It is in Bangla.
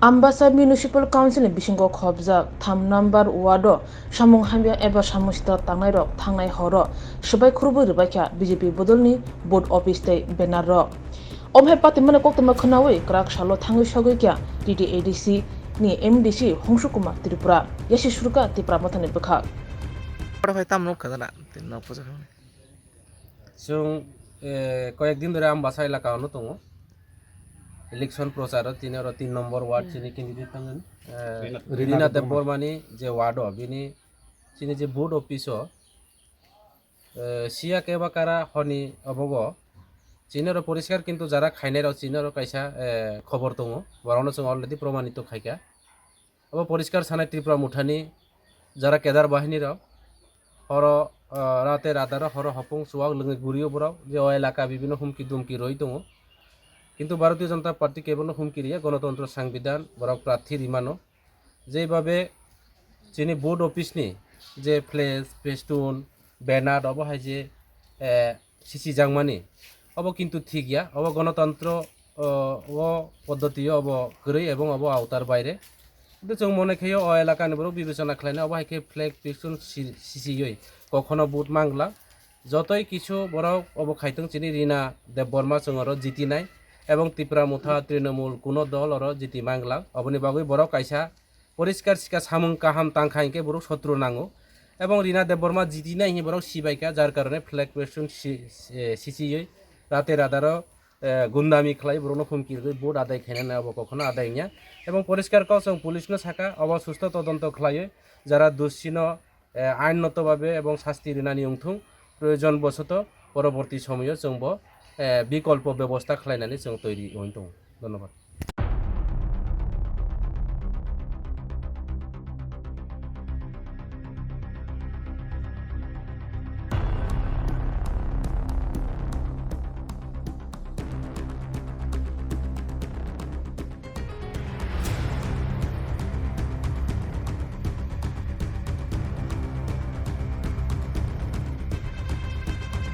Ambassa Municipal Council ni bisingo khobjak 3 number ward samung hamya eba samusita tangnai rok thangnai horo sabai khurbo ribakha BJP bodolni board office tei banner rok omhe pati mane koktoma khnawi krak salo thangui sagui kya TTADC ni MDC Hongshu Kumar Tripura yashi surka Tripura mathani bkha जों कয়েকদিন ধরে আমবাসা এলাকা অন্যতম ইলেকশন প্রচার 3 নম্বর ওয়ার্ড চিনি ক্যান্ডিডেট থাকেন রিনা দেববর্মানি যে ওয়ার্ড বিনি চিনি যে বোর্ড অফিস সিয়া কেবা কারা হনি অবগ চিনের পরিষ্কার কিন্তু যারা খাইনের চিনের কাইসা খবর দङ বরানো जों অলরেডি প্রমাণিত খাইকা অব পরিষ্কার সানাই ত্রিপুরা মুঠানি যারা কেদার বাহিনীর হর রাতে রাতার হর হপং সুয়াগ লঙ্গে গুড়িও বরাও যে এলাকা বিভিন্ন হুমকি দুমকি রই দङ কিন্তু ভারতীয় জনতা পার্টি কেবল হুমকি রিয়া গণতন্ত্র সংবিধান বরাক প্রার্থী রিমানো যেভাবে চিনি বোর্ড অফিসনি যে ফ্লেজ ফেস্টুন ব্যানার অবহাই যে সিসি জাংমানি অব কিন্তু ঠিক গিয়া অব গণতন্ত্র ও পদ্ধতিও অব গরৈ এবং অব আওতার বাইরে কিন্তু जों মনে খেয়ে এলাকানি বড় বিবেচনা খাইনা অবহাইকে ফ্ল্যাগ ফেস্টুন সিসিই কখনো বুট মাংলা যতই কিছু বড় অব খাইতং চিনি রিনা দেববর্মা जोंरो জিতি নাই এবং ত্রিপুরা মুথা তৃণমূল কোনো দল অর জিতি মাংলা অবনি বাগুই বড় কাইসা পরিষ্কার সিকা সামুং কাহাম তাংখাইকে বড় শত্রু নাঙো এবং রিনা দেববর্মা জিতি নাই হি বড় সিবাইকা যার কারণে ফ্ল্যাগ ফেস্টুন সিসিই রাতে রাদার গুন্দামি খাই বড় হুমকি বোর্ড আদায় খাইনা না অব কখনো আদায় নিয়া এবং পরিষ্কার কাও जों পুলিশনো শাখা অব সুস্থ তদন্ত খাইয়ে যারা দোষীন আইনগতভাবে এবং শাস্তি রিনানি উংথুং প্রয়োজন বশত পরবর্তী সময়ে जों বিকল্প ব্যবস্থা খাইনানি जों তৈরি হইন দङ ধন্যবাদ।